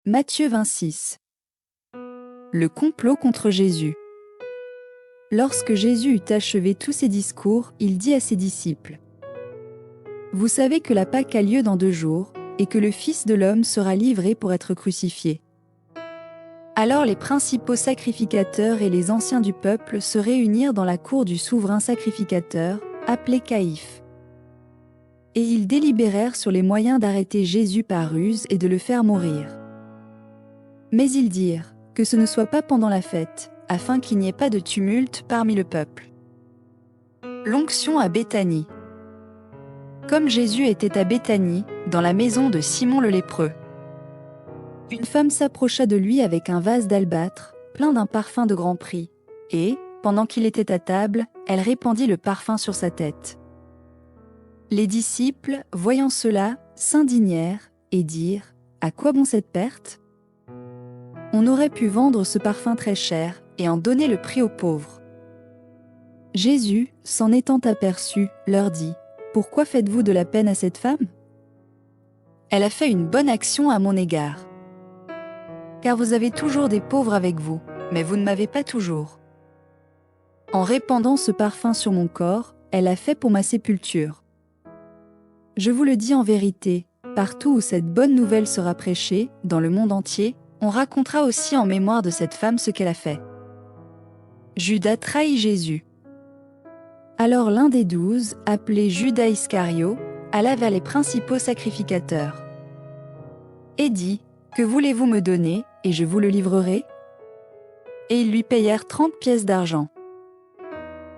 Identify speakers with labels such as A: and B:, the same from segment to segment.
A: Matthieu 26. Le complot contre Jésus. Lorsque Jésus eut achevé tous ses discours, il dit à ses disciples : Vous savez que la Pâque a lieu dans 2 jours, et que le Fils de l'homme sera livré pour être crucifié. Alors les principaux sacrificateurs et les anciens du peuple se réunirent dans la cour du souverain sacrificateur, appelé Caïphe. Et ils délibérèrent sur les moyens d'arrêter Jésus par ruse et de le faire mourir. Mais ils dirent que ce ne soit pas pendant la fête, afin qu'il n'y ait pas de tumulte parmi le peuple. L'onction à Béthanie. Comme Jésus était à Béthanie, dans la maison de Simon le lépreux, une femme s'approcha de lui avec un vase d'albâtre, plein d'un parfum de grand prix, et, pendant qu'il était à table, elle répandit le parfum sur sa tête. Les disciples, voyant cela, s'indignèrent et dirent : À quoi bon cette perte ? On aurait pu vendre ce parfum très cher et en donner le prix aux pauvres. Jésus, s'en étant aperçu, leur dit : Pourquoi faites-vous de la peine à cette femme ? Elle a fait une bonne action à mon égard. Car vous avez toujours des pauvres avec vous, mais vous ne m'avez pas toujours. En répandant ce parfum sur mon corps, elle l'a fait pour ma sépulture. Je vous le dis en vérité, partout où cette bonne nouvelle sera prêchée, dans le monde entier, on racontera aussi en mémoire de cette femme ce qu'elle a fait. Judas trahit Jésus. Alors l'un des 12, appelé Judas Iscario, alla vers les principaux sacrificateurs et dit : Que voulez-vous me donner, et je vous le livrerai ? Et ils lui payèrent 30 pièces d'argent.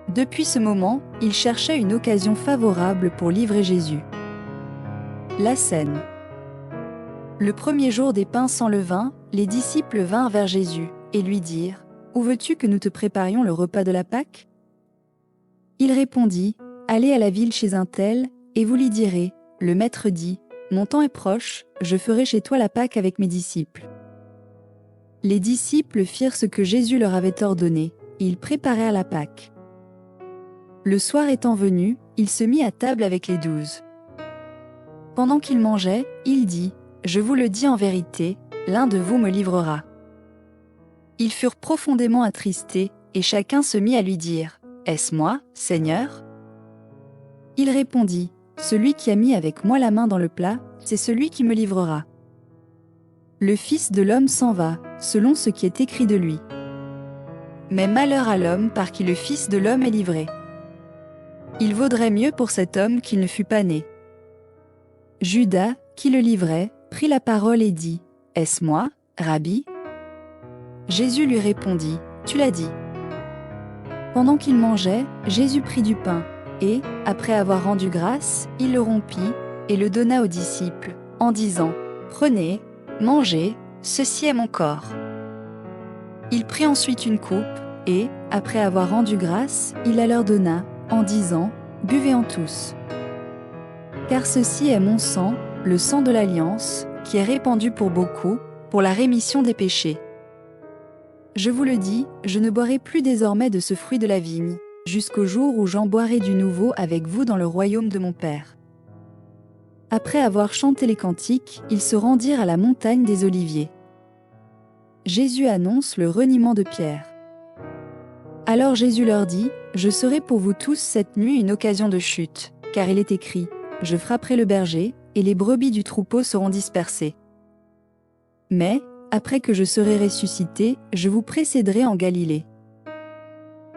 A: Depuis ce moment, il cherchait une occasion favorable pour livrer Jésus. La scène. Le premier jour des pains sans levain, les disciples vinrent vers Jésus et lui dirent : Où veux-tu que nous te préparions le repas de la Pâque ? Il répondit : Allez à la ville chez un tel, et vous lui direz : Le Maître dit : Mon temps est proche, je ferai chez toi la Pâque avec mes disciples. Les disciples firent ce que Jésus leur avait ordonné, et ils préparèrent la Pâque. Le soir étant venu, il se mit à table avec les 12. Pendant qu'il mangeait, il dit : Je vous le dis en vérité, l'un de vous me livrera. Ils furent profondément attristés, et chacun se mit à lui dire : Est-ce moi, Seigneur ? Il répondit : Celui qui a mis avec moi la main dans le plat, c'est celui qui me livrera. Le Fils de l'homme s'en va, selon ce qui est écrit de lui. Mais malheur à l'homme par qui le Fils de l'homme est livré. Il vaudrait mieux pour cet homme qu'il ne fût pas né. Judas, qui le livrait, prit la parole et dit : Est-ce moi, Rabbi ? Jésus lui répondit : Tu l'as dit. Pendant qu'il mangeait, Jésus prit du pain, et, après avoir rendu grâce, il le rompit, et le donna aux disciples, en disant : Prenez, mangez, ceci est mon corps. Il prit ensuite une coupe, et, après avoir rendu grâce, il la leur donna, en disant : Buvez-en tous. Car ceci est mon sang, le sang de l'Alliance, qui est répandu pour beaucoup, pour la rémission des péchés. Je vous le dis, je ne boirai plus désormais de ce fruit de la vigne, jusqu'au jour où j'en boirai du nouveau avec vous dans le royaume de mon Père. Après avoir chanté les cantiques, ils se rendirent à la montagne des Oliviers. Jésus annonce le reniement de Pierre. Alors Jésus leur dit : Je serai pour vous tous cette nuit une occasion de chute, car il est écrit : Je frapperai le berger, et les brebis du troupeau seront dispersées. Mais, après que je serai ressuscité, je vous précéderai en Galilée.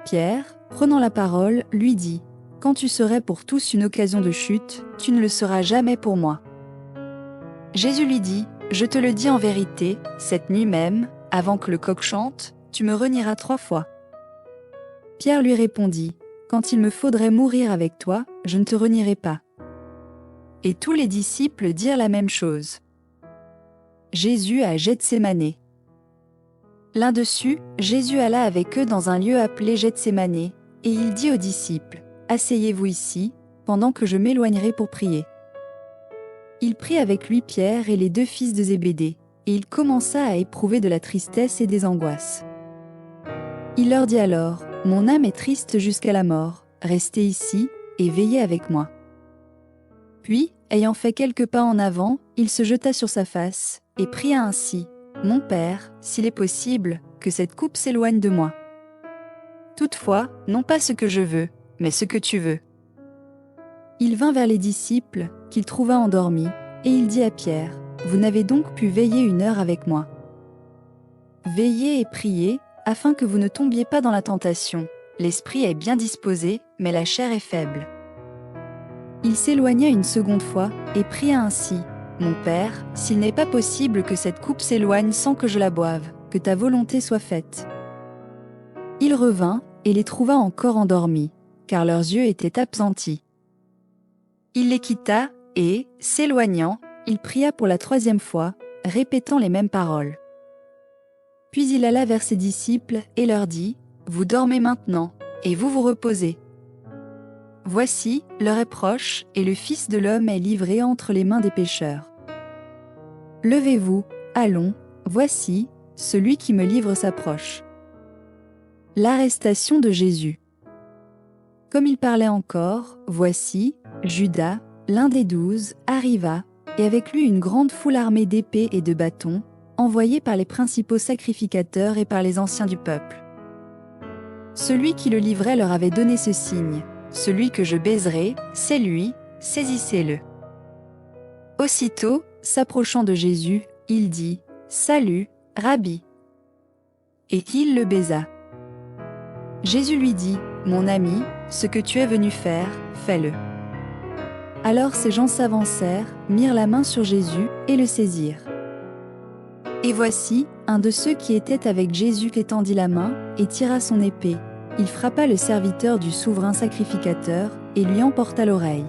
A: Pierre, prenant la parole, lui dit : Quand tu serais pour tous une occasion de chute, tu ne le seras jamais pour moi. Jésus lui dit : Je te le dis en vérité, cette nuit même, avant que le coq chante, tu me renieras 3 fois. Pierre lui répondit : Quand il me faudrait mourir avec toi, je ne te renierai pas. Et tous les disciples dirent la même chose. Jésus à Gethsémané. Là-dessus, Jésus alla avec eux dans un lieu appelé Gethsémané, et il dit aux disciples : Asseyez-vous ici, pendant que je m'éloignerai pour prier. Il prit avec lui Pierre et les 2 fils de Zébédée, et il commença à éprouver de la tristesse et des angoisses. Il leur dit alors : Mon âme est triste jusqu'à la mort, restez ici, et veillez avec moi. Puis, ayant fait quelques pas en avant, il se jeta sur sa face, et pria ainsi : Mon Père, s'il est possible, que cette coupe s'éloigne de moi. Toutefois, non pas ce que je veux, mais ce que tu veux. » Il vint vers les disciples, qu'il trouva endormis, et il dit à Pierre, « Vous n'avez donc pu veiller 1 heure avec moi. Veillez et priez, afin que vous ne tombiez pas dans la tentation. L'esprit est bien disposé, mais la chair est faible. » Il s'éloigna une seconde fois, et pria ainsi, « Mon Père, s'il n'est pas possible que cette coupe s'éloigne sans que je la boive, que ta volonté soit faite. » Il revint, et les trouva encore endormis, car leurs yeux étaient appesantis. Il les quitta, et, s'éloignant, il pria pour la 3e fois, répétant les mêmes paroles. Puis il alla vers ses disciples, et leur dit, « Vous dormez maintenant, et vous vous reposez. Voici, l'heure est proche, et le Fils de l'homme est livré entre les mains des pécheurs. Levez-vous, allons, voici, celui qui me livre s'approche. » L'arrestation de Jésus. Comme il parlait encore, voici, Judas, l'un des 12, arriva, et avec lui une grande foule armée d'épées et de bâtons, envoyés par les principaux sacrificateurs et par les anciens du peuple. Celui qui le livrait leur avait donné ce signe, « Celui que je baiserai, c'est lui, saisissez-le. » Aussitôt, s'approchant de Jésus, il dit, « Salut, Rabbi. » Et il le baisa. Jésus lui dit, « Mon ami, ce que tu es venu faire, fais-le. » Alors ces gens s'avancèrent, mirent la main sur Jésus et le saisirent. Et voici, un de ceux qui étaient avec Jésus étendit la main et tira son épée. Il frappa le serviteur du souverain sacrificateur et lui emporta l'oreille.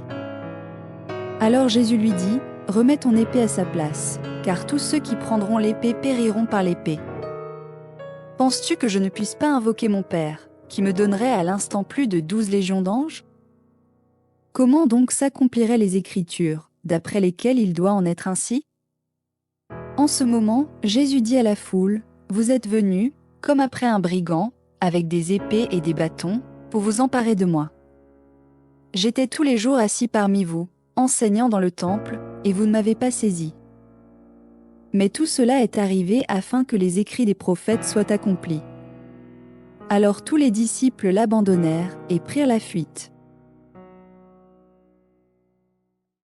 A: Alors Jésus lui dit, « Remets ton épée à sa place, car tous ceux qui prendront l'épée périront par l'épée. Penses-tu que je ne puisse pas invoquer mon Père, qui me donnerait à l'instant plus de 12 légions d'anges? Comment donc s'accompliraient les Écritures, d'après lesquelles il doit en être ainsi? » En ce moment, Jésus dit à la foule, « Vous êtes venus, comme après un brigand, avec des épées et des bâtons, pour vous emparer de moi. J'étais tous les jours assis parmi vous, enseignant dans le temple, et vous ne m'avez pas saisi. Mais tout cela est arrivé afin que les écrits des prophètes soient accomplis. » Alors tous les disciples l'abandonnèrent et prirent la fuite.